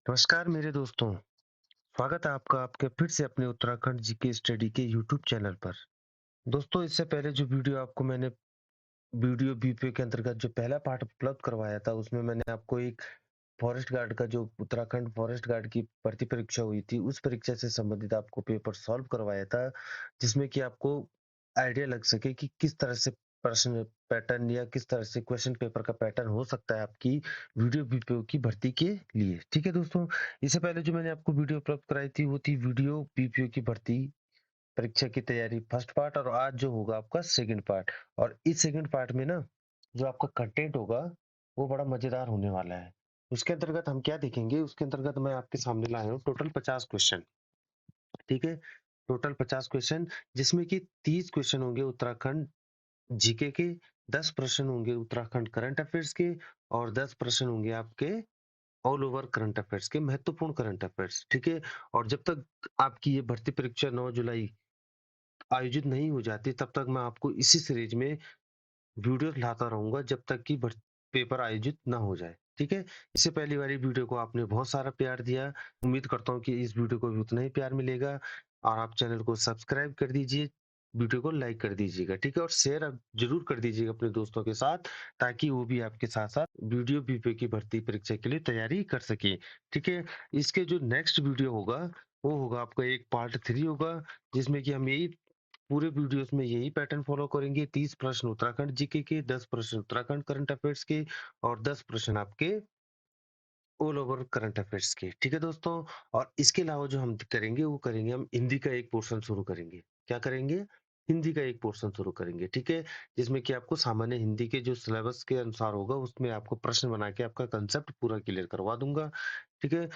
नमस्कार मेरे दोस्तों, स्वागत है आपका आपके फिर से अपने उत्तराखंड जीके स्टडी के यूट्यूब चैनल पर। दोस्तों इससे पहले जो वीडियो आपको मैंने वीडियो बीपीओ के अंतर्गत जो पहला पार्ट उपलब्ध करवाया था, उसमें मैंने आपको एक फॉरेस्ट गार्ड का जो उत्तराखंड फॉरेस्ट गार्ड की भर्ती परीक्षा हुई थी, उस परीक्षा से संबंधित आपको पेपर सॉल्व करवाया था, जिसमें कि आपको आइडिया लग सके कि किस तरह से प्रश्न पैटर्न या किस तरह से क्वेश्चन पेपर का पैटर्न हो सकता है आपकी वीडियो बीपीओ की भर्ती के लिए। ठीक है दोस्तों, इससे पहले जो मैंने आपको वीडियो उपलब्ध कराई थी, वो थी वीडियो बीपीओ की भर्ती परीक्षा की तैयारी फर्स्ट पार्ट, और आज जो होगा आपका सेकंड पार्ट। और इस सेकंड पार्ट में ना, जो आपका कंटेंट होगा वो बड़ा मजेदार होने वाला है। उसके अंतर्गत हम क्या देखेंगे, उसके अंतर्गत मैं आपके सामने लाया हूँ टोटल 50 क्वेश्चन। ठीक है, टोटल 50 क्वेश्चन, जिसमें कि 30 क्वेश्चन होंगे उत्तराखंड जीके के, 10 प्रश्न होंगे उत्तराखंड करंट अफेयर्स के, और 10 प्रश्न होंगे आपके ऑल ओवर करंट अफेयर्स के, महत्वपूर्ण करंट अफेयर्स। ठीक है, और जब तक आपकी ये भर्ती परीक्षा 9 जुलाई आयोजित नहीं हो जाती, तब तक मैं आपको इसी सीरीज में वीडियोस लाता रहूँगा जब तक कि पेपर आयोजित ना हो जाए। ठीक है? इससे पहली वाली वीडियो को आपने बहुत सारा प्यार दिया। उम्मीद करता हूँ कि इस वीडियो को भी उतना ही प्यार मिलेगा, और आप चैनल को सब्सक्राइब कर दीजिए, वीडियो को लाइक कर दीजिएगा। ठीक है? और शेयर आप ज़रूर कर दीजिएगा अपने दोस्तों के साथ, ताकि वो भी आपके साथ-साथ वीडियो बीपीओ की भर्ती परीक्षा के लिए तैयारी कर सकें। ठीक है? इसके जो नेक्स्ट वीडियो होगा, वो होगा आपका एक पार्ट 3 होगा, जिसमें कि हम यही पूरे वीडियोस में यही पैटर्न फॉलो करेंगे। 30 प्रश्न उत्तराखंड जीके के, 10 प्रश्न उत्तराखंड करंट अफेयर्स के, और 10 प्रश्न आपके ऑल ओवर करंट अफेयर्स के। ठीक है दोस्तों, और इसके अलावा जो हम करेंगे, वो करेंगे हम हिंदी का एक पोर्शन शुरू करेंगे। क्या करेंगे? हिंदी का एक पोर्शन शुरू करेंगे। ठीक है, जिसमें कि आपको सामान्य हिंदी के जो सिलेबस के अनुसार होगा, उसमें आपको प्रश्न बना के आपका कंसेप्ट पूरा क्लियर करवा दूंगा। ठीक है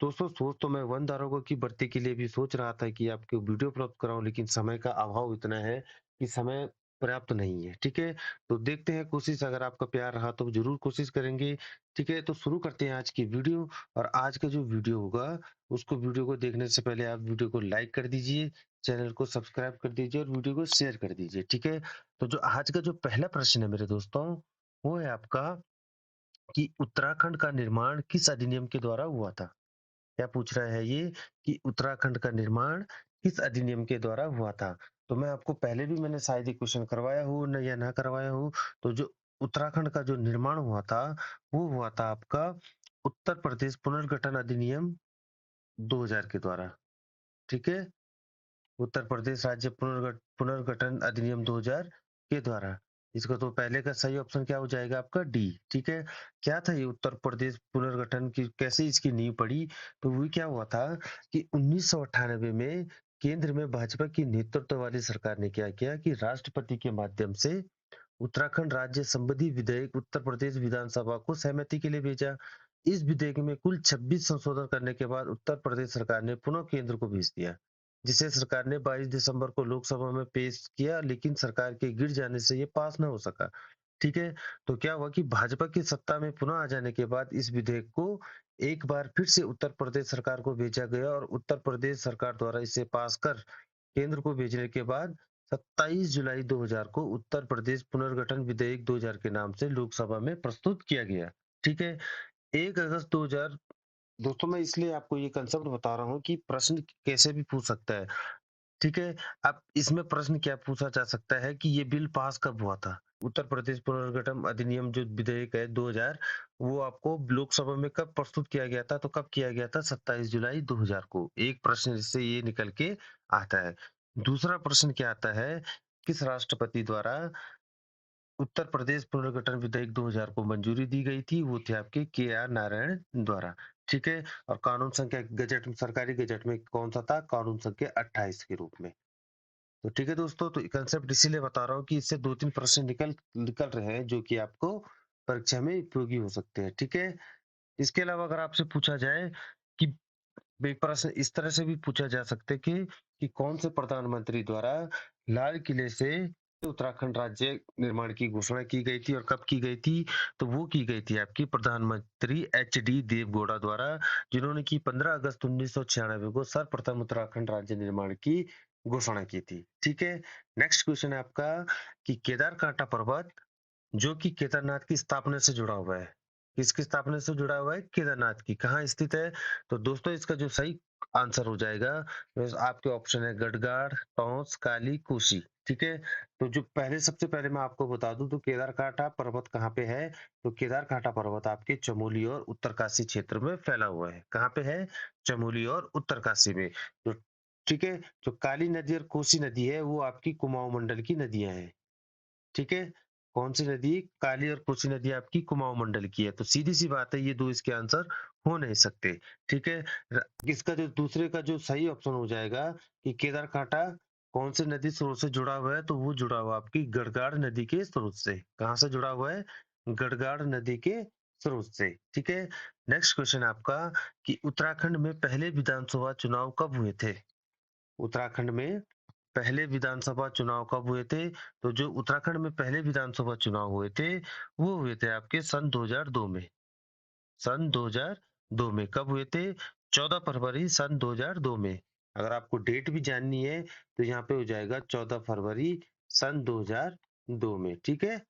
दोस्तों, सोच तो मैं वन दारोगा की भर्ती के लिए भी सोच रहा था कि आपको वीडियो उपलब्ध कराऊं, लेकिन समय का अभाव इतना है कि समय पर्याप्त नहीं है। ठीक है, तो देखते हैं, कोशिश अगर आपका प्यार रहा तो जरूर कोशिश करेंगे। ठीक है, तो शुरू करते हैं आज की वीडियो। और आज का जो वीडियो होगा, उसको वीडियो को देखने से पहले आप वीडियो को लाइक कर दीजिए, चैनल को सब्सक्राइब कर दीजिए, और वीडियो को शेयर कर दीजिए। ठीक है, तो जो आज का जो पहला प्रश्न है मेरे दोस्तों, वो है आपका कि उत्तराखंड का निर्माण किस अधिनियम के द्वारा हुआ था। क्या पूछ रहा है ये, कि उत्तराखंड का निर्माण किस अधिनियम के द्वारा हुआ था? तो मैं आपको पहले भी मैंने शायद ये क्वेश्चन करवाया हो न, या ना करवाया हो। तो जो उत्तराखंड का जो निर्माण हुआ था, वो हुआ था आपका उत्तर प्रदेश पुनर्गठन अधिनियम 2000 के द्वारा। ठीक है, उत्तर प्रदेश राज्य पुनर्गठन अधिनियम 2000 के द्वारा। इसका तो पहले का सही ऑप्शन क्या हो जाएगा आपका, डी। ठीक है, क्या था ये उत्तर प्रदेश पुनर्गठन की, कैसे इसकी नींव पड़ी? तो वो क्या हुआ था कि 1998 में केंद्र में भाजपा की नेतृत्व वाली सरकार ने क्या किया कि राष्ट्रपति के माध्यम से उत्तराखंड राज्य संबंधी विधेयक उत्तर प्रदेश विधानसभा को सहमति के लिए भेजा। इस विधेयक में कुल 26 संशोधन करने के बाद उत्तर प्रदेश सरकार ने पुनः केंद्र को भेज दिया, जिसे सरकार ने 22 दिसंबर को लोकसभा में पेश किया, लेकिन सरकार के गिर जाने से ये पास न हो सका। ठीक है, तो क्या हुआ कि भाजपा की सत्ता में पुनः आ जाने के बाद इस विधेयक को एक बार फिर से उत्तर प्रदेश सरकार को भेजा गया, और उत्तर प्रदेश सरकार द्वारा इसे पास कर केंद्र को भेजने के बाद 27 जुलाई 2000 को उत्तर प्रदेश पुनर्गठन विधेयक 2000 के नाम से लोकसभा में प्रस्तुत किया गया। ठीक है, 1 अगस्त 2000। दोस्तों मैं इसलिए आपको ये कंसेप्ट बता रहा हूँ कि प्रश्न कैसे भी पूछ सकता है। ठीक है, अब इसमें प्रश्न क्या पूछा जा सकता है कि ये बिल पास कब हुआ था? उत्तर प्रदेश पुनर्गठन अधिनियम जो विधेयक है 2000, वो आपको लोकसभा में कब प्रस्तुत किया गया था? तो कब किया गया था? 27 जुलाई 2000 को। एक प्रश्न इससे ये निकल के आता है। दूसरा प्रश्न क्या आता है, किस राष्ट्रपति द्वारा उत्तर प्रदेश पुनर्गठन विधेयक 2000 को मंजूरी दी गई थी? वो थे आपके के.आर. नारायण द्वारा। ठीक है, और कानून संख्या गजट सरकारी गजट में कौन सा था? कानून संख्या 28 के रूप में। तो ठीक है दोस्तों, तो कंसेप्ट इसीलिए बता रहा हूँ कि इससे 2-3 प्रश्न निकल निकल रहे हैं, जो कि आपको परीक्षा में उपयोगी हो सकते हैं। ठीक है? इसके अलावा अगर आपसे पूछा जाए कि एक प्रश्न इस तरह से भी पूछा जा सकता है कि कौन से प्रधानमंत्री द्वारा लाल किले से उत्तराखंड राज्य निर्माण की घोषणा की गई थी, और कब की गई थी? तो वो की गई थी आपकी प्रधानमंत्री एच.डी. देवगौड़ा द्वारा, जिन्होंने की 15 अगस्त 1996 को सर्वप्रथम उत्तराखंड राज्य निर्माण की घोषणा की थी। ठीक है? नेक्स्ट क्वेश्चन है आपका कि केदारकांटा पर्वत, जो कि केदारनाथ की स्थापना से जुड़ा हुआ है, किसकी स्थापना से जुड़ा हुआ है? केदारनाथ की। कहाँ स्थित है? तो दोस्तों इसका जो सही आंसर हो जाएगा, आपके ऑप्शन है गढ़गाड़, टॉस, काली, कोसी। ठीक है? तो जो पहले सबसे पहले मैं आपको बता दूं तो केदारकांठा पर्वत कहाँ पे है? तो केदारकांठा पर्वत आपके चमोली और उत्तरकाशी क्षेत्र में फैला हुआ है। कहाँ पे है? चमोली और उत्तरकाशी में। तो ठीक है, जो काली नदी और कोसी नदी है वो आपकी कुमाऊं मंडल की नदियां हैं। ठीक है? कौन-सी नदी? काली और कोसी नदी आपकी कुमाऊँ मंडल की है। तो सीधी-सी बात है ये 2 इसके आंसर हो नहीं सकते। ठीक है? र इसका जो दूसरे का जो सही ऑप्शन हो जाएगा कि केदारकांठा कौन-सी नदी स्रोत से जुड़ा हुआ है? तो वो जुड़ा हुआ है आपकी गढ़गाड़ नदी के स्रोत से। कहाँ से जुड़ा हुआ है? गढ़गाड़ नदी के स्रोत से। ठीक है? नेक्स्ट क्वेश्चन आपका कि उत्तराखंड में पहले विधानसभा चुनाव कब हुए थे? उत्तराखंड में पहले विधानसभा चुनाव कब हुए थे? तो जो उत्तराखंड में पहले विधानसभा चुनाव हुए थे, वो हुए थे आपके सन 2002 में। सन 2002 में कब हुए थे? 14 फरवरी सन 2002 में। अगर आपको डेट भी जाननी है, तो यहाँ पे हो जाएगा 14 फरवरी सन 2002 में। ठीक है?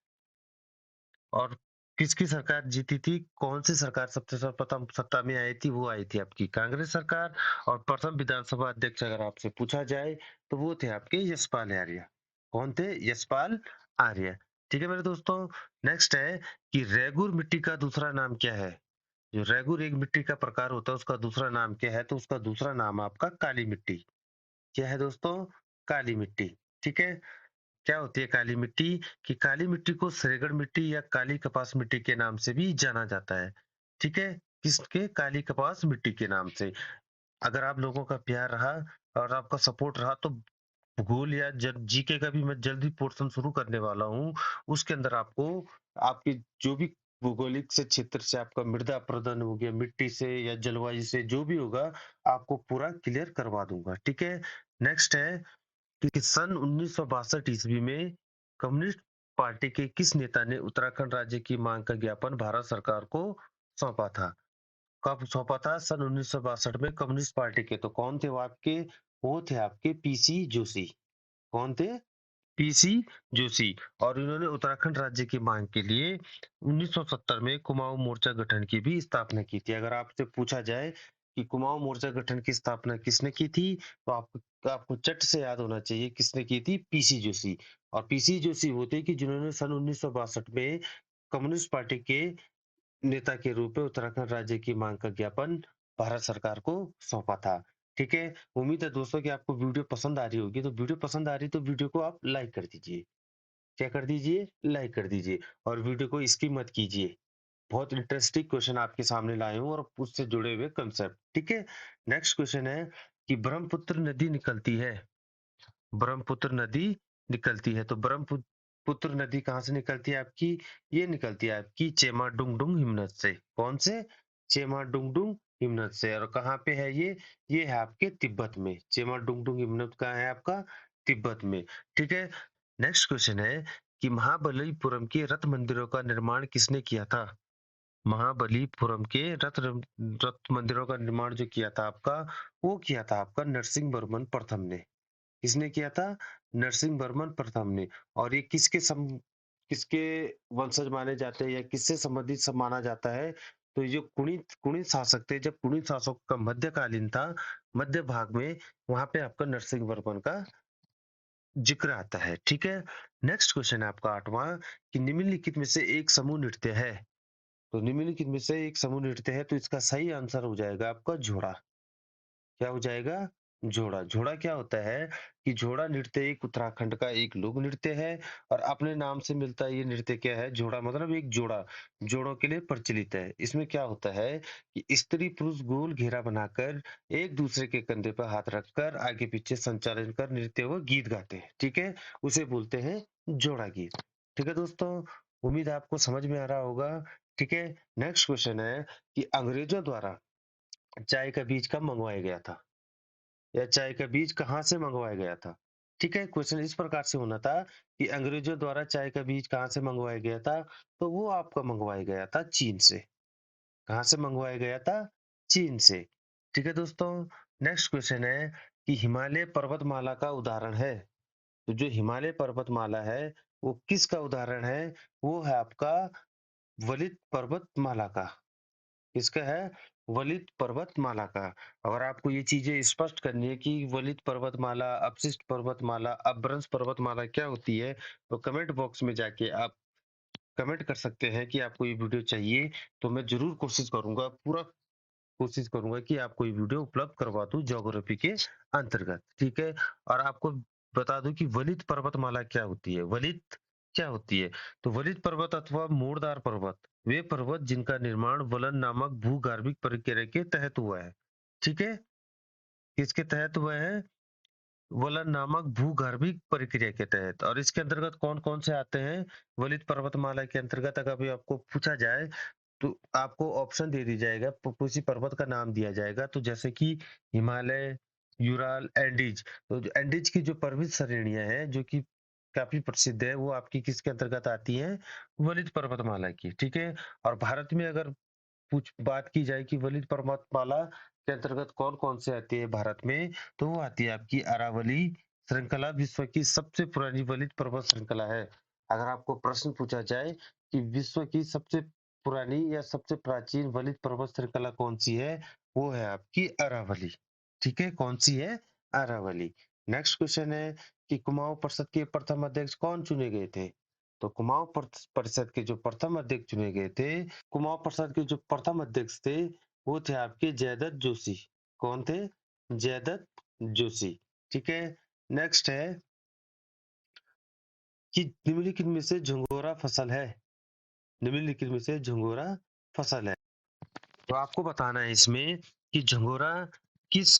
और किसकी सरकार जीती थी? कौन-सी सरकार सबसे सर्वप्रथम सत्ता में आई थी? वो आई थी आपकी कांग्रेस सरकार। और प्रथम विधानसभा अध्यक्ष अगर आपसे पूछा जाए, तो वो थे आपके यशपाल आर्य। कौन थे? यशपाल आर्य। ठीक है मेरे दोस्तों, नेक्स्ट है कि रेगुर मिट्टी का दूसरा नाम क्या है? जो रेगुर एक मिट्टी का प्रकार होता है, उसका दूसरा नाम क्या है? तो उसका दूसरा नाम आपका काली मिट्टी। क्या है दोस्तों? काली मिट्टी। ठीक है? क्या होती है काली मिट्टी? कि काली मिट्टी को सरेगड़ मिट्टी या काली कपास मिट्टी के नाम से भी जाना जाता है। ठीक है? किसके? काली कपास मिट्टी के नाम से। अगर आप लोगों का प्यार रहा और आपका सपोर्ट रहा तो भूगोल या जीके का भी मैं जल्दी पोर्शन शुरू करने वाला हूँ। उसके अंदर आपको आपकी जो भी भौगोलिक से क्षेत्र से आपका मृदा अपरदन हो गया, मिट्टी से या जलवायु से जो भी होगा, आपको पूरा क्लियर करवा दूँगा। ठीक है? नेक्स्ट है कि सन 1962 ईस्वी में कम्युनिस्ट पार्टी के किस नेता ने उत्तराखंड राज्य की मांग का ज्ञापन भारत सरकार को सौंपा था? कब सौंपा था? सन 1962 में कम्युनिस्ट पार्टी के। तो कौन थे वो आपके? वो थे आपके पीसी जोशी। कौन थे? पीसी जोशी। और इन्होंने उत्तराखंड राज्य की मांग के लिए 1970 में कुमाऊं मोर्चा गठन की भी स्थापना की थी। अगर आपसे पूछा जाए कि कुमाऊं मोर्चा गठन की स्थापना किसने की थी, तो आपको चट से याद होना चाहिए किसने की थी? पीसी जोशी। और पीसी जोशी वो थे कि जिन्होंने सन 1962 में कम्युनिस्ट पार्टी के नेता के रूप में उत्तराखंड राज्य की मांग का ज्ञापन भारत सरकार को सौंपा था। ठीक है? उम्मीद है दोस्तों कि आपको वीडियो पसंद आ रही होगी। तो वीडियो पसंद आ रही है तो वीडियो को आप लाइक कर दीजिए। क्या कर दीजिए? लाइक कर दीजिए। और वीडियो को स्किप मत कीजिए। बहुत इंटरेस्टिंग क्वेश्चन आपके सामने लाए हूँ और उससे जुड़े हुए कंसेप्ट। ठीक है? नेक्स्ट क्वेश्चन है कि ब्रह्मपुत्र नदी निकलती है, ब्रह्मपुत्र नदी निकलती है, तो ब्रह्मपुत्र नदी कहाँ से निकलती है आपकी? ये निकलती है आपकी चेमाडुंगडुंग हिमनद से। कौन से? चेमाडुंगडुंग हिमनद से। और कहाँ पे है ये? ये है आपके तिब्बत में। चेमाडुंगडुंग हिमनद कहाँ है आपका? तिब्बत में। ठीक है? नेक्स्ट क्वेश्चन है कि महाबलीपुरम के रथ मंदिरों का निर्माण किसने किया था? महाबलीपुरम के रथ मंदिरों का निर्माण जो किया था आपका, वो किया था आपका नरसिंह वर्मन प्रथम ने। किसने किया था? नरसिंह वर्मन प्रथम ने। और ये किसके वंशज माने जाते हैं या किससे संबंधित सब माना जाता है? तो ये जो कुणित कुणित शासक थे, जब कुणित शासक का मध्यकालीन था, मध्य भाग में, वहां पे आपका नरसिंह वर्मन का जिक्र आता है। ठीक है? नेक्स्ट क्वेश्चन है आपका 8वां कि निम्नलिखित में से एक समूह नृत्य है। तो निम्नलिखित में से एक समूह नृत्य है, तो इसका सही आंसर हो जाएगा आपका जोड़ा। क्या हो जाएगा? जोड़ा। जोड़ा क्या होता है कि जोड़ा नृत्य एक उत्तराखंड का एक लोक नृत्य है और अपने नाम से मिलता है। ये नृत्य क्या है? जोड़ा मतलब एक जोड़ा, जोड़ों के लिए प्रचलित है। इसमें क्या होता है कि स्त्री पुरुष गोल घेरा बनाकर एक दूसरे के कंधे पर हाथ रखकर आगे पीछे संचालन कर नृत्य व गीत गाते हैं। ठीक है? उसे बोलते हैं जोड़ा गीत। ठीक है दोस्तों, उम्मीद है आपको समझ में आ रहा होगा। ठीक है? नेक्स्ट क्वेश्चन है कि अंग्रेजों द्वारा चाय का बीज कब मंगवाया गया था? या चाय का बीज कहाँ से मंगवाया गया था? ठीक है, क्वेश्चन इस प्रकार से होना था कि अंग्रेजों द्वारा चाय का बीज कहाँ से मंगवाया गया था? तो वो आपका मंगवाया गया था चीन से। कहाँ से मंगवाया गया था? चीन से। ठीक है दोस्तों, नेक्स्ट क्वेश्चन है कि हिमालय पर्वतमाला का उदाहरण है। तो जो हिमालय पर्वतमाला है, वो किसका उदाहरण है? वो है आपका वलित पर्वतमाला का। किसका है? वलित पर्वतमाला का। अगर आपको ये चीज़ें स्पष्ट करनी है कि वलित पर्वतमाला, अपशिष्ट पर्वतमाला, अपभ्रंश पर्वतमाला क्या होती है, तो कमेंट बॉक्स में जाके आप कमेंट कर सकते हैं कि आपको ये वीडियो चाहिए, तो मैं ज़रूर कोशिश करूँगा, पूरा कोशिश करूँगा कि आपको ये वीडियो उपलब्ध करवा दूँ ज्योग्राफी के अंतर्गत, ठीक है? और आपको बता दूँ कि वलित पर्वतमाला क्या होती है? वलित क्या होती है? तो वलित पर्वत अथवा मोड़दार पर्वत, वे पर्वत जिनका निर्माण वलन नामक भूगर्भिक प्रक्रिया के तहत हुआ है, ठीक है? किसके तहत हुआ है? वलन नामक भूगर्भिक प्रक्रिया के तहत। और इसके अंतर्गत कौन-कौन से आते हैं? वलित पर्वतमाला के अंतर्गत अगर अभी आपको पूछा जाए तो आपको ऑप्शन दे दी जाएगा, किसी पर्वत का नाम दिया जाएगा, तो जैसे कि हिमालय, यूराल, एंडीज। तो जो एंडीज की जो पर्वत श्रेणियां हैं जो कि काफी प्रसिद्ध है, वो आपकी किसके अंतर्गत आती हैं? वलित पर्वतमाला की, ठीक है। और भारत में अगर कुछ बात की जाए कि वलित पर्वतमाला के अंतर्गत कौन-कौन से आती है भारत में, तो वो आती है आपकी अरावली श्रृंखला, विश्व की सबसे पुरानी वलित पर्वत श्रृंखला है। अगर आपको प्रश्न पूछा जाए कि विश्व की सबसे पुरानी या सबसे प्राचीन वलित पर्वत श्रृंखला कौन-सी है, वो है आपकी अरावली। ठीक है, कौन-सी है? अरावली। नेक्स्ट क्वेश्चन है कि कुमाऊं परिषद के प्रथम अध्यक्ष कौन चुने गए थे? तो कुमाऊं परिषद के जो प्रथम अध्यक्ष चुने गए थे, कुमाऊं प्रसाद के जो प्रथम अध्यक्ष थे, वो थे आपके जयदत्त जोशी। कौन थे? जयदत्त जोशी। ठीक है। नेक्स्ट है कि निम्नलिखित में से झंगोरा फसल है। निम्नलिखित में से झंगोरा फसल है। तो आपको बताना है इसमें कि झंगोरा किस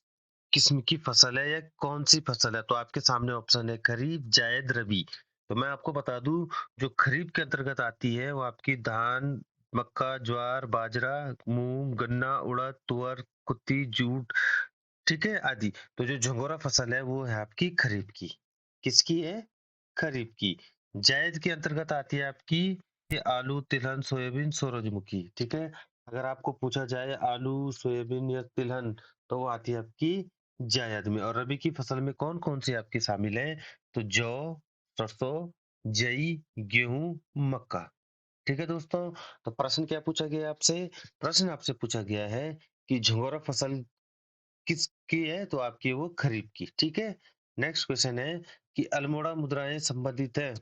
किस्म की फसल है या कौन सी फसल है। तो आपके सामने ऑप्शन है खरीफ, जायद, रबी। तो मैं आपको बता दूं, जो खरीफ के अंतर्गत आती है वो आपकी धान, मक्का, ज्वार, बाजरा, मूंग, गन्ना, उड़द, तुअर, कुत्ती, जूट, ठीक है, आदि। तो जो झंगोरा फसल है वो है आपकी खरीफ की। किसकी है? खरीफ की। जायद के अंतर्गत आती है आपकी ये आलू, तिलहन, सोयाबीन, सूरजमुखी। ठीक है। अगर आपको पूछा जाए आलू, सोयाबीन या तिलहन, तो वो आती है आपकी जायद में। और रबी की फसल में कौन कौन सी आपकी शामिल है? तो जौ, सरसों, जई, गेहूं, मक्का। ठीक है दोस्तों। तो प्रश्न क्या पूछा गया आपसे? प्रश्न आपसे पूछा गया है कि झंगोरा फसल किसकी है? तो आपकी वो खरीफ की। ठीक है। नेक्स्ट क्वेश्चन है कि अल्मोड़ा मुद्राएं संबंधित है।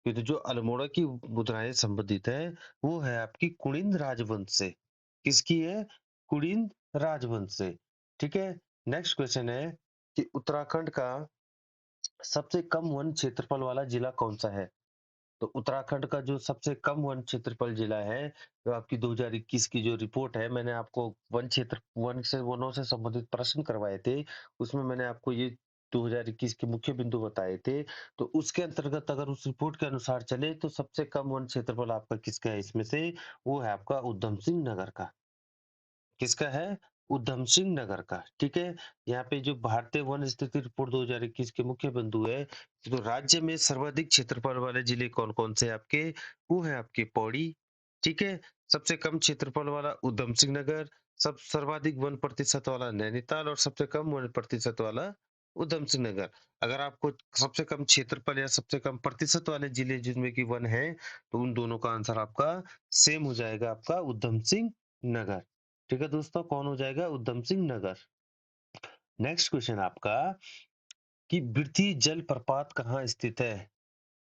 ये तो जो अल्मोड़ा की मुद्राएं संबंधित है वो है आपकी कुड़िंद राजवंश से। किसकी है? कुड़िंद राजवंश से। ठीक है। नेक्स्ट क्वेश्चन है कि उत्तराखंड का सबसे कम वन क्षेत्रफल वाला जिला कौन सा है? तो उत्तराखंड का जो सबसे कम वन क्षेत्रफल जिला है, तो आपकी 2021 की जो रिपोर्ट है, मैंने आपको वनों से संबंधित प्रश्न करवाए थे, उसमें मैंने आपको ये 2021 के मुख्य बिंदु बताए थे। तो उसके अंतर्गत अगर उस रिपोर्ट के अनुसार चले तो सबसे कम वन क्षेत्रफल आपका किसका है इसमें से? वो है आपका उधम सिंह नगर का। किसका है? उधम सिंह नगर का। ठीक है। यहाँ पे जो भारतीय वन स्थिति रिपोर्ट 2021 के मुख्य बिंदु है, तो राज्य में सर्वाधिक क्षेत्रफल वाले जिले कौन कौन से आपके? वो है आपके पौड़ी। ठीक है। सबसे कम क्षेत्रफल वाला उधम सिंह नगर, सब सर्वाधिक वन प्रतिशत वाला नैनीताल, और सबसे कम वन प्रतिशत वाला उधम सिंह नगर। अगर आपको सबसे कम क्षेत्रफल या सबसे कम प्रतिशत वाले जिले जिनमें की वन है, तो उन दोनों का आंसर आपका सेम हो जाएगा, आपका उधम सिंह नगर। ठीक है दोस्तों, कौन हो जाएगा? उधम सिंह नगर। नेक्स्ट क्वेश्चन आपका कि बिरथी जल प्रपात कहाँ स्थित है?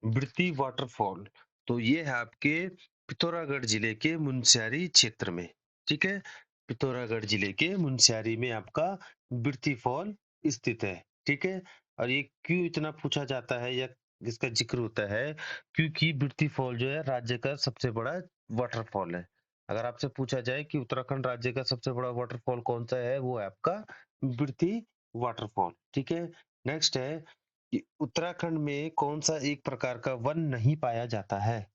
बिरथी वाटरफॉल, तो ये है आपके पिथौरागढ़ जिले के मुनस्यारी क्षेत्र में। ठीक है। पिथौरागढ़ जिले के मुनस्यारी में आपका बिरथी फॉल स्थित है। ठीक है। और ये क्यों इतना पूछा जाता है या इसका जिक्र होता है? क्योंकि बिरथी फॉल जो है राज्य का सबसे बड़ा वाटरफॉल है। अगर आपसे पूछा जाए कि उत्तराखंड राज्य का सबसे बड़ा वाटरफॉल कौन सा है, वो है आपका बिरथी वाटरफॉल। ठीक है। नेक्स्ट है कि उत्तराखंड में कौन सा एक प्रकार का वन नहीं पाया जाता है?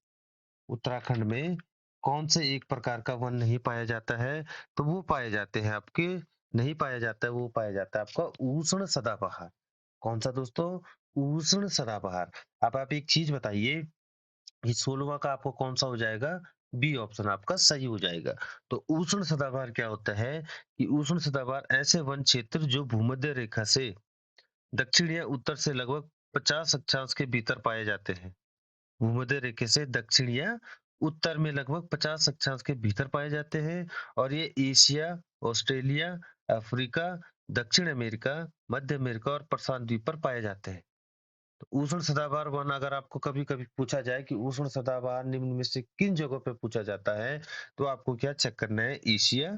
उत्तराखंड में कौन से एक प्रकार का वन नहीं पाया जाता है? तो वो पाए जाते हैं आपके, नहीं पाया जाता है, वो पाया जाता है आपका उष्ण सदाबहार। कौन सा दोस्तों? उष्ण सदाबहार। अब आप एक चीज बताइए, ये 16वां का आपको कौन सा हो जाएगा? बी ऑप्शन आपका सही हो जाएगा। तो उष्ण सदाबहार क्या होता है कि उष्ण सदाबहार ऐसे वन क्षेत्र जो भूमध्य रेखा से दक्षिण या उत्तर से लगभग 50 अक्षांश के भीतर पाए जाते हैं। भूमध्य रेखा से दक्षिण या उत्तर में लगभग 50 अक्षांश के भीतर पाए जाते हैं और ये एशिया, ऑस्ट्रेलिया, अफ्रीका, दक्षिण अमेरिका, मध्य अमेरिका और प्रशांत द्वीप पर पाए जाते हैं। तो उष्ण सदाबहार वन अगर आपको कभी-कभी पूछा जाए कि उष्ण सदाबहार निम्न में से किन जगहों पे पूछा जाता है, तो आपको क्या चेक करना है? एशिया,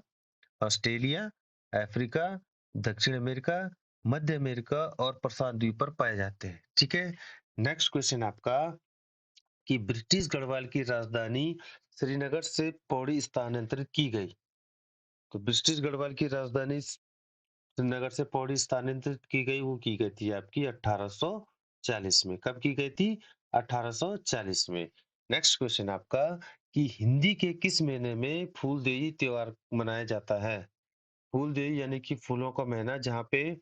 ऑस्ट्रेलिया, अफ्रीका, दक्षिण अमेरिका, मध्य अमेरिका और प्रशांत द्वीप पर पाए जाते हैं। ठीक है? नेक्स्ट क्वेश्चन आपका कि ब्रिटिश गढ़वाल की राजधानी श्रीनगर से पौड़ी स्थानांतरित की गई। तो ब्रिटिश गढ़वाल की राजधानी श्रीनगर से पौड़ी स्थानांतरित की गई, वो की गई थी आपकी 1840 में। कब की गई थी? 1840 में। नेक्स्ट क्वेश्चन आपका कि हिंदी के किस महीने में फूलदेई त्योहार मनाया जाता है? फूलदेई यानी कि फूलों का महीना, जहाँ पे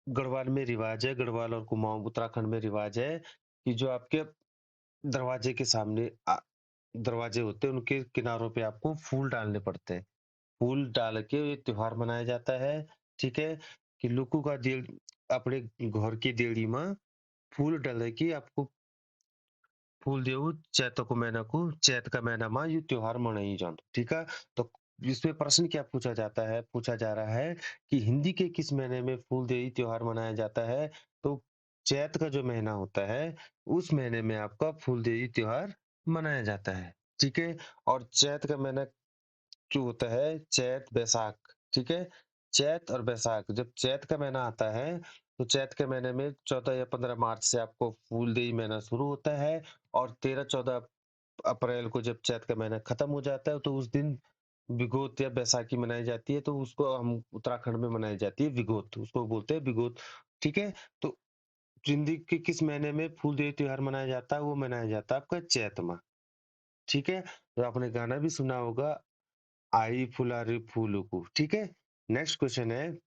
गढ़वाल में रिवाज है, गढ़वाल और कुमाऊं उत्तराखंड में रिवाज है कि जो आपके दरवाजे के सामने दरवाजे होते हैं, उनके किनारों पे आपको फूल डालने पड़ते हैं। फूल डाल के ये त्योहार मनाया जाता है। ठीक है? कि लोगों का दिल अपने घर की देड़ी में फूल डाले कि आपको फूल देव चैतक महीना को चैत का महीना में ये त्योहार मनाई जाता। ठीक है? तो इसमें प्रश्न क्या पूछा जाता है? पूछा जा रहा है कि हिंदी के किस महीने में फूलदेई त्योहार मनाया जाता है? तो चैत का जो महीना होता है, उस महीने में आपका फूलदेई त्योहार मनाया जाता है। ठीक है? और चैत का महीना जो होता है चैत बैसाख। ठीक है? चैत और बैसाख, जब चैत का महीना आता है तो चैत के महीने में 14 या 15 मार्च से आपको फूलदेई महीना शुरू होता है और 13-14 अप्रैल को जब चैत का महीना खत्म हो जाता है तो उस दिन बिगोत या बैसाखी मनाई जाती है। तो उसको हम उत्तराखंड में मनाई जाती है बिगोत, उसको बोलते हैं बिगोत। ठीक है? तो जिंदगी के किस महीने में फूलदेई त्योहार मनाया जाता है? वो मनाया जाता है आपका चैत माह। ठीक है? तो आपने गाना भी सुना होगा, आई फुलारी फूलों को। ठीक है? नेक्स्ट क्वेश्चन है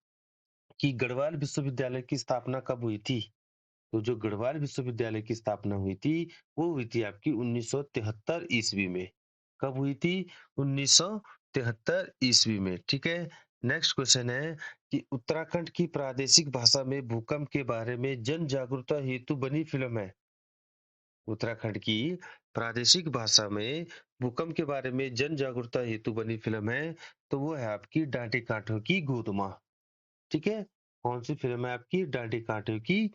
कि गढ़वाल विश्वविद्यालय की स्थापना कब हुई थी? तो जो गढ़वाल विश्वविद्यालय की स्थापना हुई थी, वो हुई थी आपकी 1973 ईस्वी में। कब हुई थी? 1973 ईस्वी में। ठीक है? नेक्स्ट क्वेश्चन है कि उत्तराखंड की प्रादेशिक भाषा में भूकंप के बारे में जन जागरूकता हेतु बनी फिल्म है। उत्तराखंड की प्रादेशिक भाषा में भूकंप के बारे में जन जागरूकता हेतु बनी फिल्म है, तो वो है आपकी डांडी कांठों की गोद माँ। ठीक है? कौन सी फिल्म है आपकी? डांडी कांठों की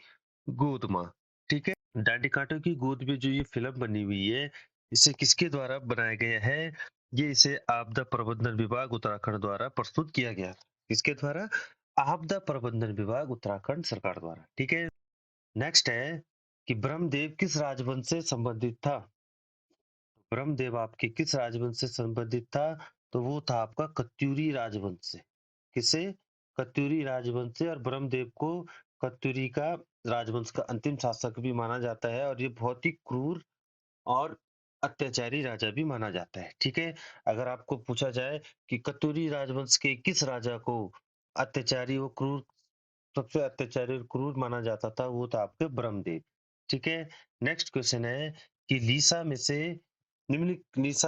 गोद माँ। ठीक है? डांडी कांठों की गोद में जो ये फिल्म बनी हुई है, इसे किसके द्वारा बनाया गया है? ये इसे आपदा प्रबंधन विभाग उत्तराखंड द्वारा प्रस्तुत किया गया। किसके द्वारा? आपदा प्रबंधन विभाग उत्तराखंड सरकार द्वारा। ठीक है? नेक्स्ट है कि ब्रह्मदेव किस राजवंश से संबंधित था? ब्रह्मदेव आपके किस राजवंश से संबंधित था? तो वो था आपका कत्यूरी राजवंश से। किससे? कत्यूरी राजवंश से। और ब्रह्मदेव को कत्यूरी का राजवंश का अंतिम शासक भी माना जाता है और ये बहुत ही क्रूर और अत्याचारी राजा भी माना जाता है। ठीक है? अगर आपको पूछा जाए कि कत्यूरी राजवंश के किस राजा को अत्याचारी व क्रूर सबसे अत्याचारी और क्रूर माना जाता था, वो था आपके ब्रह्मदेव। ठीक है? नेक्स्ट क्वेश्चन है कि लीसा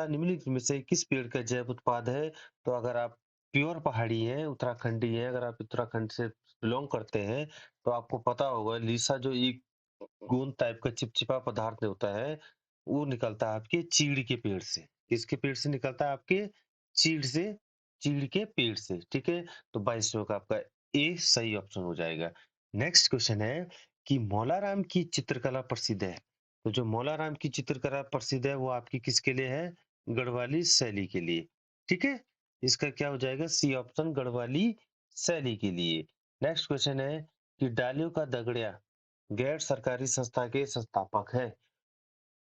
निम्नलिखित में से किस पेड़ का जैव उत्पाद है? तो अगर आप प्योर पहाड़ी हैं, उत्तराखंडी हैं, अगर आप उत्तराखंड से बिलोंग करते हैं, तो आपको पता होगा लीसा जो एक गोंद टाइप का चिपचिपा पदार्थ होता है, वो निकलता है आपके चीड़ के पेड़ से। किसके पेड़ से निकलता है? आपके चीड़ से, चीड़ के पेड़ से। ठीक है? तो 22 का आपका ए सही ऑप्शन हो जाएगा। नेक्स्ट क्वेश्चन है कि मौलाराम की चित्रकला प्रसिद्ध है। तो जो मौलाराम की चित्रकला प्रसिद्ध है, वो आपकी किसके लिए है? गढ़वाली शैली के लिए। ठीक है? इसका क्या हो जाएगा? सी ऑप्शन, गढ़वाली शैली के लिए। नेक्स्ट क्वेश्चन है कि डालियों का दगड़िया गैर सरकारी संस्था के संस्थापक है।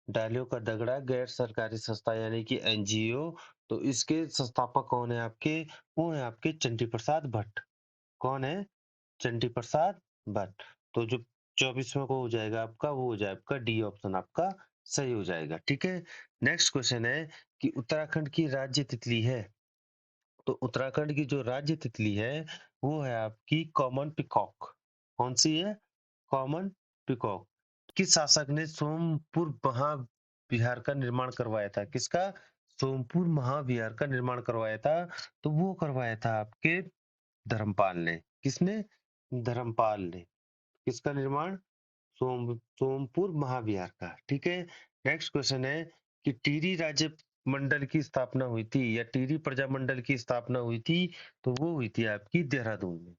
डालियों का दगड़ा गैर सरकारी संस्था यानी कि एनजीओ, तो इसके संस्थापक कौन है आपके? वो है आपके चंडी प्रसाद भट्ट। कौन है? चंडी प्रसाद भट्ट। तो जो 24वां को हो जाएगा आपका, वो हो जाएगा आपका डी ऑप्शन आपका सही हो जाएगा। ठीक है? नेक्स्ट क्वेश्चन है कि उत्तराखंड की राज्य तितली है। तो उत्तराखंड की जो राज्य तितली है, वो है आपकी कॉमन पिकॉक। कौन सी है? Common peacock. किस शासक ने सोमपुर महाविहार का निर्माण करवाया था? किसका? सोमपुर महाविहार का निर्माण करवाया था। तो वो करवाया था आपके धर्मपाल ने। किसने? धर्मपाल ने। किसका निर्माण? सोमपुर महाविहार का। ठीक है? नेक्स्ट क्वेश्चन है कि टिहरी राज्य मंडल की स्थापना हुई थी या टिहरी प्रजामंडल की स्थापना हुई थी, तो वो हुई थी आपकी देहरादून में।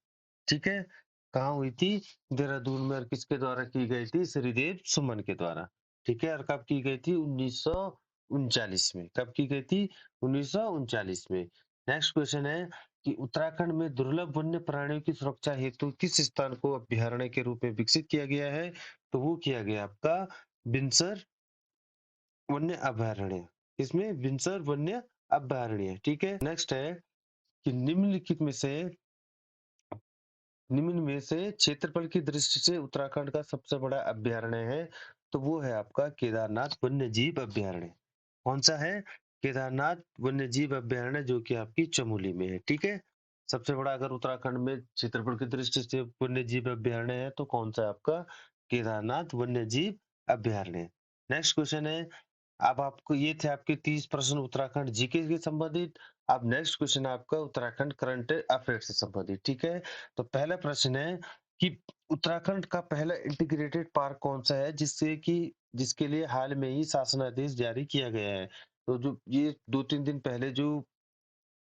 ठीक है? कहाँ हुई थी? देहरादून में। और किसके द्वारा की गई थी? श्रीदेव सुमन के द्वारा। ठीक है? और कब की गई थी? 1939 में। कब की गई थी? 1939 में। नेक्स्ट क्वेश्चन है कि उत्तराखंड में दुर्लभ वन्य प्राणियों की सुरक्षा हेतु किस स्थान को अभयारण्य के रूप में विकसित किया गया है? तो वो किया गया आपका बिनसर वन्य अभयारण्य। इसमें बिनसर वन्य अभयारण्य। ठीक है? नेक्स्ट है कि निम्न में से क्षेत्रफल की दृष्टि से उत्तराखंड का सबसे बड़ा अभयारण्य है, तो वो है आपका केदारनाथ वन्य जीव अभयारण्य। कौन सा है? केदारनाथ वन्य जीव अभयारण्य, जो कि आपकी चमोली में है। ठीक है? सबसे बड़ा अगर उत्तराखंड में क्षेत्रफल की दृष्टि से वन्य जीव अभयारण्य है, तो कौन सा है आपका? केदारनाथ वन्य जीव अभयारण्य। नेक्स्ट क्वेश्चन है, अब आपको ये थे आपके 30 प्रश्न उत्तराखंड जीके के संबंधित। अब नेक्स्ट क्वेश्चन है आपका उत्तराखंड करंट अफेयर से संबंधित। ठीक है? तो पहला प्रश्न है कि उत्तराखंड का पहला इंटीग्रेटेड पार्क कौन सा है, जिसके लिए हाल में ही शासनादेश जारी किया गया है? तो जो ये 2-3 दिन पहले जो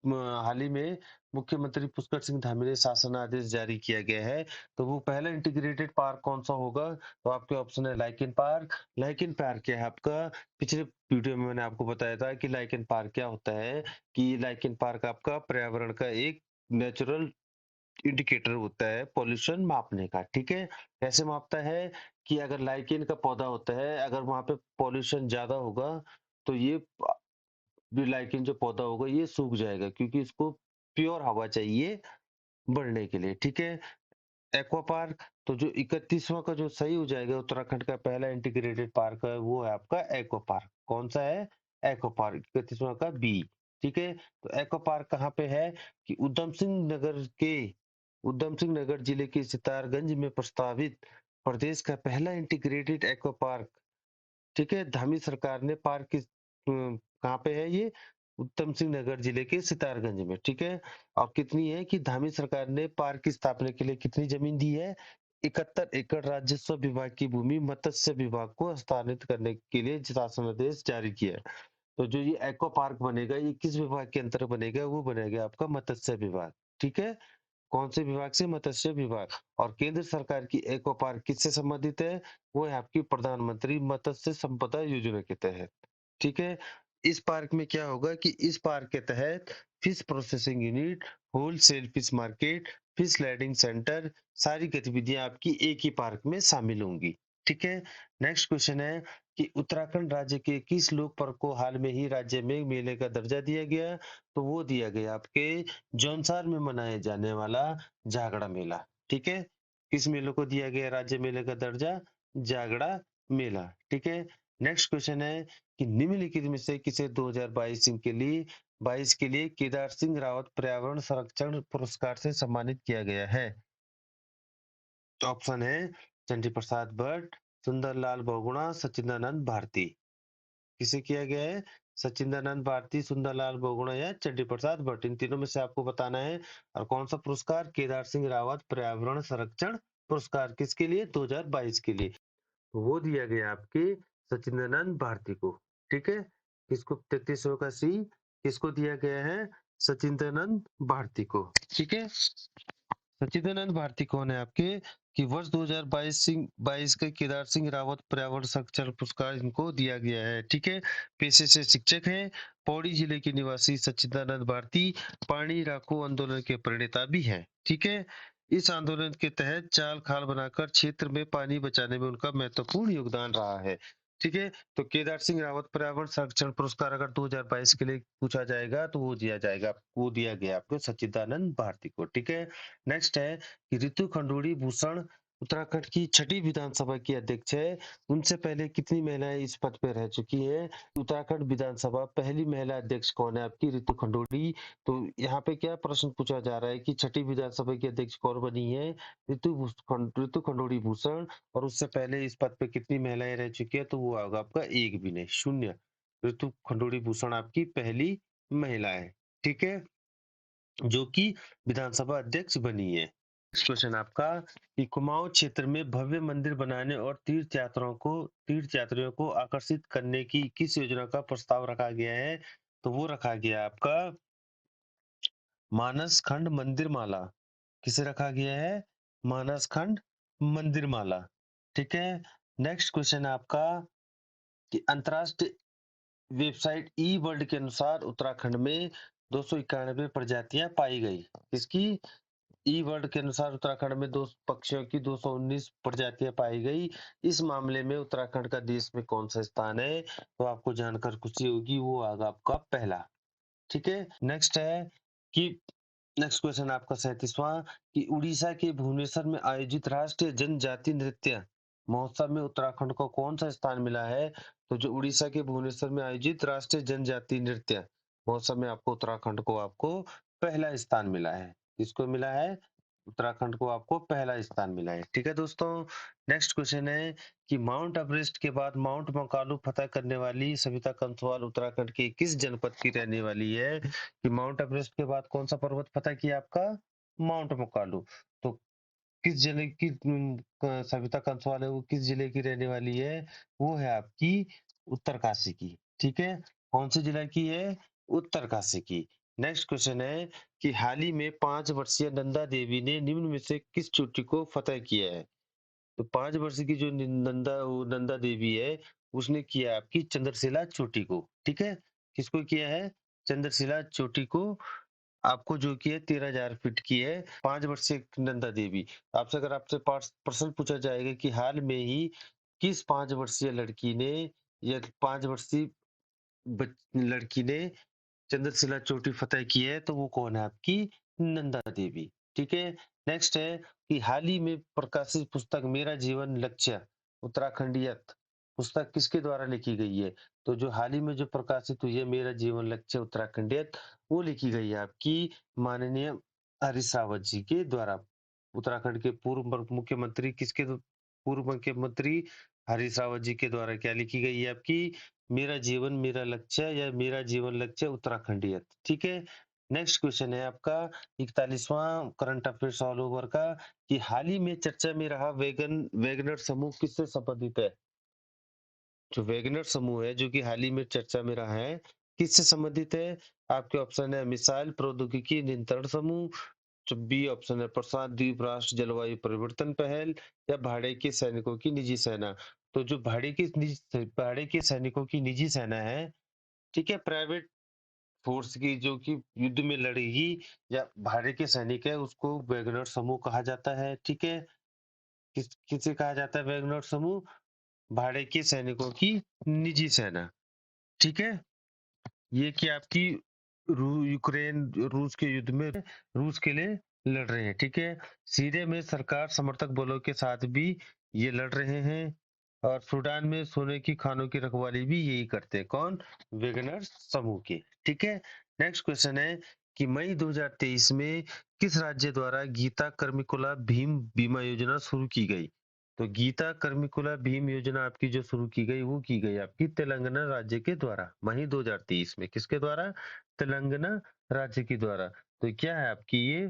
हाल ही में मुख्यमंत्री पुष्कर सिंह धामी ने शासनादेश जारी किया गया है, तो वो पहला इंटीग्रेटेड पार्क कौन सा होगा? तो आपके ऑप्शन है लाइकेन पार्क। लाइकेन पार्क क्या है आपका? पिछले वीडियो में मैंने आपको बताया था कि लाइकेन पार्क क्या होता है, कि लाइकेन पार्क आपका पर्यावरण का एक नेचुरल इंडिकेटर होता है पॉल्यूशन मापने का। ठीक है? कैसे मापता है? कि अगर लाइकेन का पौधा होता है, अगर वहां पे पॉल्यूशन ज्यादा होगा, तो ये लाइकेन जो पौधा होगा ये सूख जाएगा, क्योंकि इसको प्योर हवा चाहिए बढ़ने के लिए। ठीक है? एक्वा पार्क, तो जो 31वां का जो सही हो जाएगा, उत्तराखंड का पहला इंटीग्रेटेड पार्क है, वो है आपका एक्वा पार्क। कौन सा है? एक्वा पार्क, 31वां का बी। ठीक है? तो एक्वा पार्क कहाँ पे है? कि उधम सिंह नगर जिले के सितारगंज में प्रस्तावित प्रदेश का पहला इंटीग्रेटेड एक्वा पार्क। ठीक है? धामी सरकार ने पार्क कहाँ पे है ये? उत्तम सिंह नगर जिले के सितारगंज में। ठीक है? और कितनी है कि धामी सरकार ने पार्क की स्थापना के लिए कितनी जमीन दी है? 71 एकड़ राजस्व विभाग की भूमि मत्स्य विभाग को हस्तांतरित करने के लिए शासनादेश जारी किया है। तो जो ये एक्वा पार्क बनेगा, ये किस विभाग के अंतर्गत बनेगा? वो बनेगा आपका मत्स्य विभाग। ठीक है? कौन से विभाग से? मत्स्य विभाग। और केंद्र सरकार की एक्वा पार्क किससे संबंधित है? वो है आपकी प्रधानमंत्री मत्स्य संपदा योजना के तहत। ठीक है? इस पार्क में क्या होगा कि इस पार्क के तहत fish processing unit, wholesale fish market, fish landing centre, सारी गतिविधियां आपकी एक ही पार्क में शामिल होंगी। ठीक है? नेक्स्ट क्वेश्चन है कि उत्तराखंड राज्य के किस लोक पर्व को हाल में ही राज्य में मेले का दर्जा दिया गया? तो वो दिया गया आपके जौनसार में मनाए जाने वाला जागड़ा मेला। ठीक है? किस मेले को दिया गया राज्य मेले का दर्जा? जागड़ा मेला। ठीक है? नेक्स्ट क्वेश्चन है कि निम्नलिखित में से किसे 2022 के लिए केदार सिंह रावत पर्यावरण संरक्षण पुरस्कार से सम्मानित किया गया है? तो ऑप्शन है चंडी प्रसाद भट्ट, सुंदरलाल बहुगुणा, सच्चिदानंद भारती। किसे किया गया है? सच्चिदानंद भारती, सुंदरलाल बहुगुणा या चंडी प्रसाद भट्ट। इन तीनों में से आपको बताना है। और कौन सा पुरस्कार? केदार सिंह रावत पर्यावरण संरक्षण पुरस्कार। किसके लिए? 2022 के लिए। वो दिया गया आपके सचिदानंद भारती को। ठीक है? किसको? 3300 का सी किसको दिया गया है? सचिदानंद भारती को। ठीक है? सच्चिदानंद भारती कौन है आपके? कि वर्ष 2022 के केदार सिंह रावत पर्यावरण संरक्षण पुरस्कार इनको दिया गया है। ठीक है? पेशे से शिक्षक हैं। पौड़ी जिले के निवासी सच्चिदानंद भारती पानी राखो आंदोलन के प्रणेता भी हैं। ठीक है? इस आंदोलन के तहत चाल खाल बनाकर क्षेत्र में पानी बचाने में उनका महत्वपूर्ण योगदान रहा है। ठीक है? तो केदार सिंह रावत पर्यावरण संरक्षण पुरस्कार अगर 2022 के लिए पूछा जाएगा, तो वो दिया गया आपको सच्चिदानंद भारती को। ठीक है? नेक्स्ट है कि रितु खंडूड़ी भूषण उत्तराखंड की छठी विधानसभा की अध्यक्ष है। उनसे पहले कितनी महिलाएं इस पद पर रह चुकी हैं? उत्तराखंड विधानसभा पहली महिला अध्यक्ष कौन है आपकी? रितु खंडूड़ी। तो यहाँ पे क्या प्रश्न पूछा जा रहा है कि छठी विधानसभा की अध्यक्ष कौन बनी है? रितु खंडूड़ी भूषण। और उससे पहले इस पद पे कितनी महिलाएं रह चुकी है? तो वो होगा आपका एक भी नहीं, शून्य। ऋतु खंडूड़ी भूषण आपकी पहली महिला है। ठीक है? जो कि विधानसभा अध्यक्ष बनी है। नेक्स्ट क्वेश्चन आपका कि कुमाऊं क्षेत्र में भव्य मंदिर बनाने और तीर्थ यात्रियों को आकर्षित करने की किस योजना का प्रस्ताव रखा गया है? तो वो रखा गया है आपका मानस खंड मंदिर माला। किसे रखा गया है? मानस खंड मंदिर माला। ठीक है। नेक्स्ट क्वेश्चन है आपका कि अंतरराष्ट्रीय वेबसाइट ई वर्ल्ड के अनुसार उत्तराखंड में 291 प्रजातियां पाई गई। किसकी? ई वर्ल्ड के अनुसार उत्तराखंड में दो पक्षियों की 219 प्रजातियां पाई गई। इस मामले में उत्तराखंड का देश में कौन सा स्थान है? तो आपको जानकर खुशी होगी, वो आगा आपका पहला। ठीक है। नेक्स्ट है कि नेक्स्ट क्वेश्चन आपका 37वां कि उड़ीसा के भुवनेश्वर में आयोजित राष्ट्रीय जनजाति नृत्य महोत्सव में उत्तराखंड को कौन सा स्थान मिला है? तो जो उड़ीसा के भुवनेश्वर में आयोजित राष्ट्रीय जनजाति नृत्य महोत्सव में आपको उत्तराखंड को आपको पहला स्थान मिला है। किसको मिला है? उत्तराखंड को आपको पहला स्थान मिला है। ठीक है दोस्तों। नेक्स्ट क्वेश्चन है कि माउंट एवरेस्ट के बाद माउंट मकालू फतह करने वाली सविता कंसवाल उत्तराखंड के किस जनपद की रहने वाली है? कि माउंट एवरेस्ट के बाद कौन सा पर्वत फतह किया आपका? माउंट मकालू। तो किस जिले की सविता कंसवाल है, वो किस जिले की रहने वाली है? वो है आपकी उत्तरकाशी की। ठीक है। कौन से जिला की है? उत्तरकाशी की। नेक्स्ट क्वेश्चन है कि हाल ही में 5 वर्षीय नंदा देवी ने निम्न में से किस चोटी को फतह किया है? तो 5 वर्ष की जो नंदा देवी है, उसने किया आपकी चंद्रशिला चोटी को। ठीक है। किसको किया है? चंद्रशिला चोटी को आपको जो कि है 13,000 फीट की है। 5 वर्षीय नंदा देवी। आपसे अगर आपसे प्रश्न पूछा जाएगा कि हाल में ही किस 5 वर्षीय लड़की ने या 5 वर्षीय लड़की ने चंद्रशिला चोटी फतेह की है, तो वो कौन है? आपकी नंदा देवी। ठीक है। नेक्स्ट है कि हाल ही में प्रकाशित पुस्तक मेरा जीवन लक्ष्य उत्तराखंडियत पुस्तक किसके द्वारा लिखी गई है? तो जो हाल ही में जो प्रकाशित हुई है मेरा जीवन लक्ष्य उत्तराखंडियत, वो लिखी गई है आपकी माननीय हरीश रावत जी के द्वारा। उत्तराखंड के मुख्यमंत्री पूर्व मुख्यमंत्री हरीश रावत जी के द्वारा क्या लिखी गई है आपकी? मेरा जीवन मेरा लक्ष्य या मेरा जीवन लक्ष्य उत्तराखंडियत। ठीक है। नेक्स्ट क्वेश्चन है आपका 41वां करंट अफेयर्स ऑल ओवर का कि हाल ही में चर्चा में रहा वैगनर समूह किससे संबंधित है? जो वैगनर समूह है जो कि हाल ही में चर्चा में रहा है, किससे संबंधित है? आपके ऑप्शन है मिसाइल प्रौद्योगिकी नियंत्रण समूह, जो बी ऑप्शन है प्रशांत द्वीप राष्ट्र जलवायु परिवर्तन पहल, या भाड़े के सैनिकों की निजी सेना। तो जो भाड़े के सैनिकों की निजी सेना है, ठीक है, प्राइवेट फोर्स की जो कि युद्ध में लड़ेगी या भाड़े के सैनिक है, उसको वैगनर समूह कहा जाता है। ठीक है। किसे कहा जाता है वैगनर समूह? भाड़े के सैनिकों की निजी सेना। ठीक है। ये कि आपकी यूक्रेन रूस के युद्ध में रूस के लिए लड़ रहे हैं। ठीक है। सीरिया में सरकार समर्थक बलों के साथ भी ये लड़ रहे हैं। और सूडान में सोने की खानों की रखवाली भी यही करते हैं। कौन? वेगनर समूह के। ठीक है। नेक्स्ट क्वेश्चन है कि मई 2023 में किस राज्य द्वारा गीता कर्मिकुला भीम बीमा योजना शुरू की गई? तो गीता कर्मिकुला भीम योजना आपकी जो शुरू की गई, वो की गई आपकी तेलंगाना राज्य के द्वारा मई 2023 में। किसके द्वारा? तेलंगाना राज्य के द्वारा। तो क्या है आपकी ये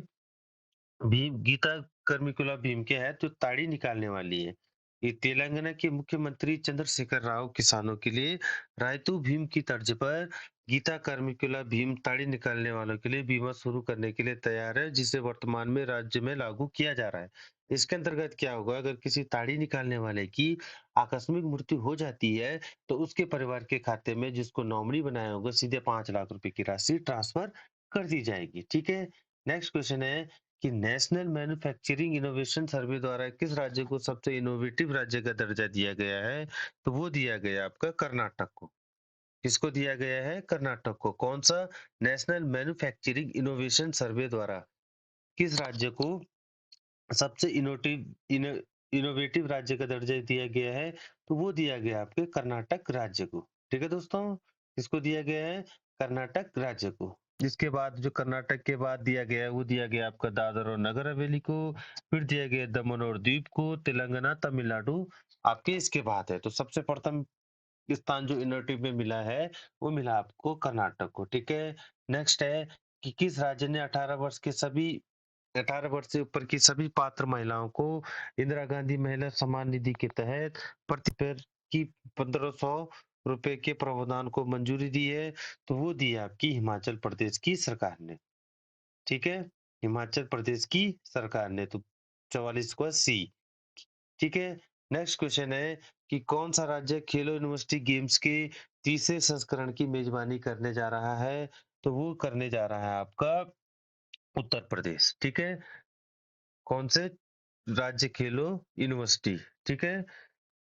भीम गीता कर्मिकुला भीम के है, तो ताड़ी निकालने वाली है। ये तेलंगाना के मुख्यमंत्री चंद्रशेखर राव किसानों के लिए रायतू भीम की तर्ज पर गीता कर्मिकुला भीम ताड़ी निकालने वालों के लिए बीमा शुरू करने के लिए तैयार है, जिसे वर्तमान में राज्य में लागू किया जा रहा है। इसके अंतर्गत क्या होगा? अगर किसी ताड़ी निकालने वाले की आकस्मिक मृत्यु हो जाती है, तो उसके परिवार के खाते में जिसको नॉमिनी बनाया होगा, सीधे 5 लाख रुपए की राशि ट्रांसफर कर दी जाएगी। ठीक है। नेक्स्ट क्वेश्चन है कि नेशनल मैन्युफैक्चरिंग इनोवेशन सर्वे द्वारा किस राज्य को सबसे इनोवेटिव राज्य का दर्जा दिया गया है? तो वो दिया गया आपका कर्नाटक को। किसको दिया गया है? कर्नाटक को। कौन सा? नेशनल मैन्युफैक्चरिंग इनोवेशन सर्वे द्वारा किस राज्य को सबसे इनोवेटिव राज्य का दर्जा दिया गया है? तो वो दिया गया आपके कर्नाटक राज्य को। ठीक है दोस्तों। किसको दिया गया है? कर्नाटक राज्य को। इसके बाद जो कर्नाटक के बाद दिया गया है, वो दिया गया आपका दादर और नगर हवेली को। फिर दिया गया दमन और दीव को, तेलंगाना तमिलनाडु आपके इसके बाद है। तो सबसे प्रथम स्थान जो इनोवेटिव में मिला है, वो मिला आपको कर्नाटक को। ठीक है। नेक्स्ट है कि किस राज्य ने 18 वर्ष के सभी 18 वर्ष से ऊपर की सभी पात्र महिलाओं को इंदिरा गांधी महिला सम्मान निधि के तहत प्रति पैर की 1500 रुपए के प्रावधान को मंजूरी दी है। तो वो दी है आपकी हिमाचल प्रदेश की सरकार ने। ठीक है, हिमाचल प्रदेश की सरकार ने। तो 44 को सी। ठीक है। नेक्स्ट क्वेश्चन है कि कौन सा राज्य खेलो यूनिवर्सिटी गेम्स के तीसरे संस्करण की मेजबानी करने जा रहा है? तो वो करने जा रहा है आपका उत्तर प्रदेश। ठीक है। कौन से राज्य खेलो यूनिवर्सिटी? ठीक है।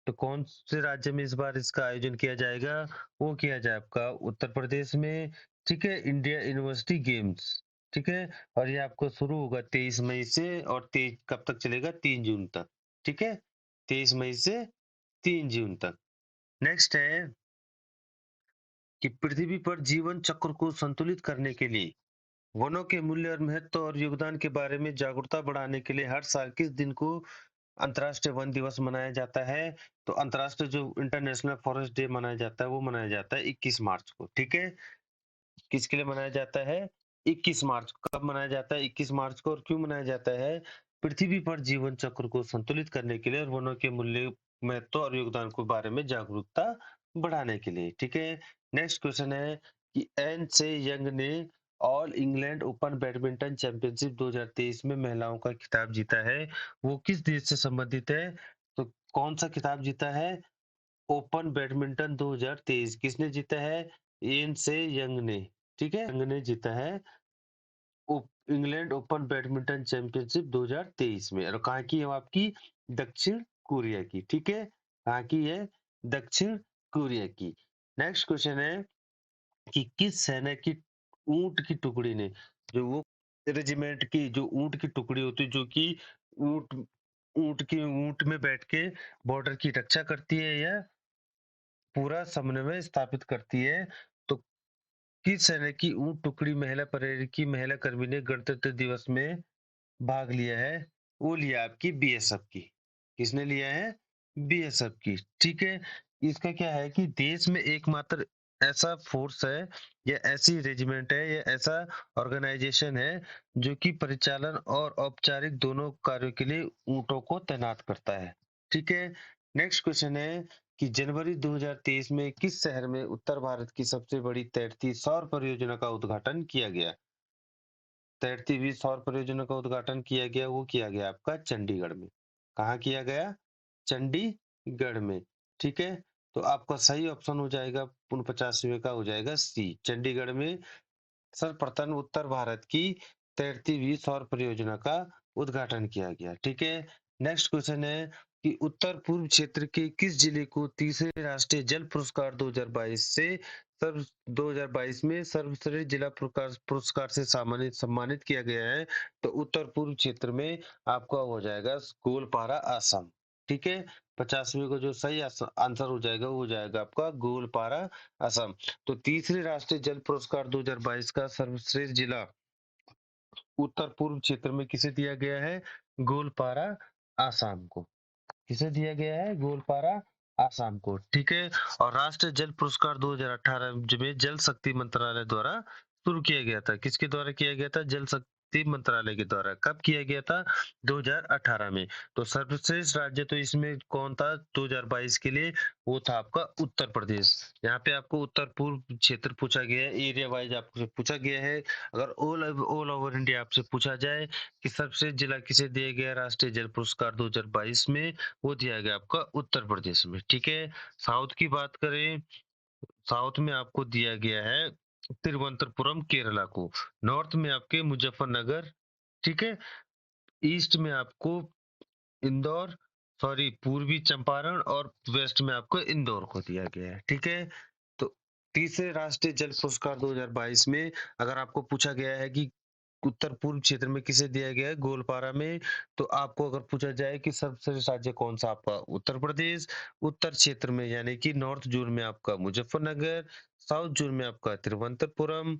तो कौन से राज्य में इस बार इसका आयोजन किया जाएगा? वो किया जाए आपका उत्तर प्रदेश में। ठीक है, इंडिया यूनिवर्सिटी गेम्स। ठीक है। और ये आपको शुरू होगा 23 मई से और तेईस कब तक चलेगा? 3 जून तक। ठीक है, 23 मई से 3 जून तक। नेक्स्ट है कि पृथ्वी पर जीवन चक्र को संतुलित करने के लिए वनों के मूल्य और महत्व और योगदान के बारे में जागरूकता बढ़ाने के लिए हर साल किस दिन को अंतर्राष्ट्रीय वन दिवस मनाया जाता है? तो अंतर्राष्ट्रीय जो इंटरनेशनल फॉरेस्ट डे मनाया जाता है वो मनाया जाता है 21 मार्च को। ठीक है। किसके लिए मनाया जाता है? 21 मार्च को। कब मनाया जाता है 21 मार्च को और क्यों मनाया जाता है? पृथ्वी पर जीवन चक्र को संतुलित करने के लिए और वनों के मूल्य, महत्व और योगदान के बारे में जागरूकता बढ़ाने के लिए। ठीक है। नेक्स्ट क्वेश्चन है कि एन से यंग ने all England open badminton championship 2023 में महिलाओं का खिताब जीता है। वो किस देश से संबंधित है? तो कौन सा खिताब जीता है? ओपन बैडमिंटन 2023 किसने जीता है? एन से यंग ने। ठीक है, यंग ने जीता है इंग्लैंड ओपन बैडमिंटन चैंपियनशिप 2023 में। और कहाँ की है वो आपकी? दक्षिण कोरिया की। ठीक है, कहाँ की है? दक्षिण कोरिया की। नेक्स्ट क्वेश्चन है कि किस सेना की ऊंट की टुकड़ी ने, जो वो रेजिमेंट की जो ऊंट की टुकड़ी होती है जो कि ऊंट ऊंट में बैठ के बॉर्डर की रक्षा करती है या पूरा समन्वय स्थापित करती है, तो किस सेना की ऊंट टुकड़ी महिला परेड की महिला कर्मी ने गणतंत्र दिवस में भाग लिया है? वो लिया आपकी बीएसएफ की। किसने लिया है? बीएसएफ की। ठीक है। इसका क्या है कि देश में एकमात्र ऐसा फोर्स है या ऐसी रेजिमेंट है या ऐसा ऑर्गेनाइजेशन है जो कि परिचालन और औपचारिक दोनों कार्यों के लिए ऊंटों को तैनात करता है। ठीक है। नेक्स्ट क्वेश्चन है कि जनवरी 2023 में किस शहर में उत्तर भारत की सबसे बड़ी तैरती सौर परियोजना का उद्घाटन किया गया? तैरती हुई सौर परियोजना का उद्घाटन किया गया, वो किया गया आपका चंडीगढ़ में। कहाँ किया गया? चंडीगढ़ में। ठीक है। तो आपका सही ऑप्शन हो जाएगा 49वें का हो जाएगा सी, चंडीगढ़ में सर्वप्रथम उत्तर भारत की तैरती हुई सौर परियोजना का उद्घाटन किया गया। ठीक है। नेक्स्ट क्वेश्चन है कि उत्तर पूर्व क्षेत्र के किस जिले को तीसरे राष्ट्रीय जल पुरस्कार 2022 से सर्व 2022 में सर्वश्रेष्ठ जिला पुरस्कार से सम्मानित किया गया है? तो उत्तर पूर्व क्षेत्र में आपका हो जाएगा गोलपारा, असम। ठीक है। 50वें को जो सही आंसर हो जाएगा वो हो जाएगा आपका गोलपारा, असम। तो तीसरे राष्ट्रीय जल पुरस्कार 2022 का सर्वश्रेष्ठ जिला उत्तर पूर्व क्षेत्र में किसे दिया गया है? गोलपारा, आसाम को। किसे दिया गया है? गोलपारा, आसाम को। ठीक है। और राष्ट्रीय जल पुरस्कार 2018 में जल शक्ति मंत्रालय द्वारा शुरू किया गया था। किसके द्वारा किया गया था? जल शक्ति मंत्रालय के द्वारा। कब किया गया था? 2018 में। तो सर्वश्रेष्ठ राज्य तो इसमें कौन था 2022 के लिए? वो था आपका उत्तर प्रदेश। यहाँ पे आपको उत्तर पूर्व क्षेत्र पूछा गया है, एरिया वाइज आपसे पूछा गया है। अगर ऑल ओवर इंडिया आपसे पूछा जाए कि सर्वश्रेष्ठ जिला किसे दिया गया राष्ट्रीय जल पुरस्कार 2022 में, वो दिया गया आपका उत्तर प्रदेश में। ठीक है। साउथ की बात करें, साउथ में आपको दिया गया है तिरुवनंतपुरम केरला को। नॉर्थ में आपके मुजफ्फरनगर। ठीक है। ईस्ट में आपको इंदौर, सॉरी पूर्वी चंपारण, और वेस्ट में आपको इंदौर को दिया गया है। ठीक है। तो तीसरे राष्ट्रीय जल पुरस्कार 2022 में अगर आपको पूछा गया है कि उत्तर पूर्व क्षेत्र में किसे दिया गया है? गोलपारा में। तो आपको अगर पूछा जाए कि सर्वश्रेष्ठ राज्य कौन सा आपका? उत्तर प्रदेश। उत्तर क्षेत्र में यानी कि नॉर्थ जोन में आपका मुजफ्फरनगर, साउथ जोन में आपका तिरुवनंतपुरम,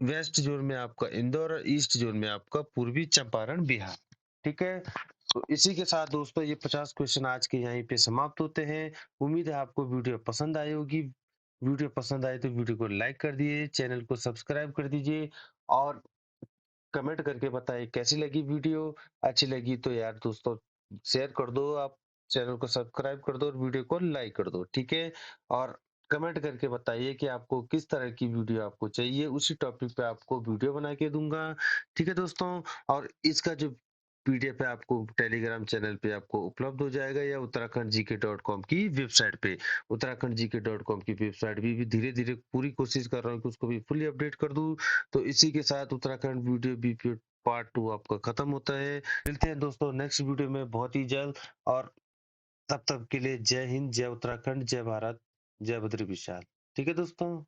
वेस्ट जोन में आपका इंदौर और ईस्ट जोन में आपका पूर्वी चंपारण, बिहार। ठीक है। तो इसी के साथ दोस्तों ये 50 क्वेश्चन आज के यहीं पे समाप्त होते हैं। उम्मीद है आपको वीडियो पसंद आई होगी। वीडियो पसंद आए तो वीडियो को लाइक कर दिए, चैनल को सब्सक्राइब कर दीजिए और कमेंट करके बताएँ कैसी लगी वीडियो? अच्छी लगी तो यार दोस्तों शेयर कर दो आप, चैनल को सब्सक्राइब कर दो और वीडियो को लाइक कर दो, ठीक है? और कमेंट करके बताइए कि आपको किस तरह की वीडियो आपको चाहिए, उसी टॉपिक पे आपको वीडियो बना के दूँगा, ठीक है दोस्तों? और इसका जो पीडीएफ है आपको टेलीग्राम चैनल पे आपको उपलब्ध हो जाएगा या उत्तराखंड जीके डॉट कॉम की वेबसाइट पे। उत्तराखंड जीके डॉट कॉम की वेबसाइट भी धीरे-धीरे पूरी कोशिश कर रहा हूँ कि उसको भी फुली अपडेट कर दूँ। तो इसी के साथ उत्तराखंड वीडियो बीपीओ पार्ट 2 आपका खत्म होता है। मिलते हैं दोस्तों नेक्स्ट वीडियो में बहुत ही जल्द और तब तक के लिए जय हिंद, जय उत्तराखंड, जय भारत, जय बद्री विशाल। ठीक है दोस्तों?